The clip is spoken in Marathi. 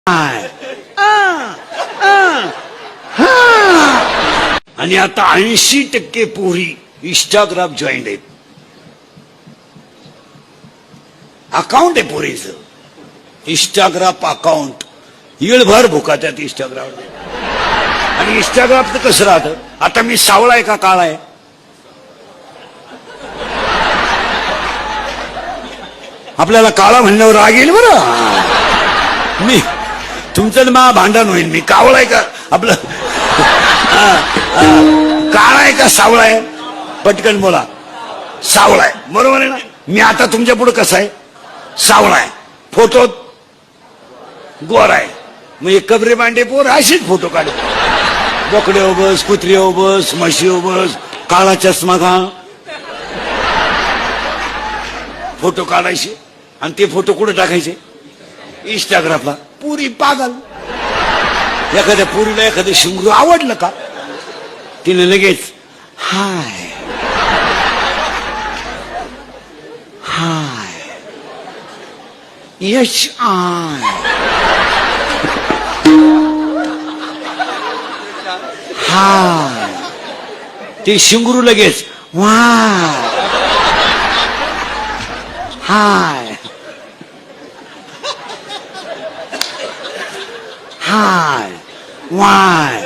आणि आता 80% पोरी इंस्टाग्राम जॉईंट आहेत. अकाउंट आहे पोरीचं इंस्टाग्राम अकाउंट. येळभर भुका त्यात इंस्टाग्राम. आणि इंस्टाग्राम कसं राहतं. आता मी सावळा आहे का काळा आहे. आपल्याला काळा म्हणण्यावर राग येईल बरं. मी तुमचं मा भांडण होईल. मी कावळा आहे का आपलं काळा आहे का सावळा आहे. पटकन बोला. सावळा आहे बरोबर आहे ना. मी आता तुमच्या पुढे कसा आहे सावळा आहे. फोटो गोरा आहे. मग कबरे मांडे पोर अशीच फोटो काढ. बोकडे बस कुत्री बस म्हशी बस काळा चष्मा घाल फोटो काढायचे. आणि ते फोटो कुठे टाकायचे इंस्टाग्रामला. पुरी पागल. एखाद्या पुरीला एखादं शिंगरू आवडलं का तिने लगेच हाय हाय यश आय हाय. ते शिंगरू लगेच वाय हाय हाय वाय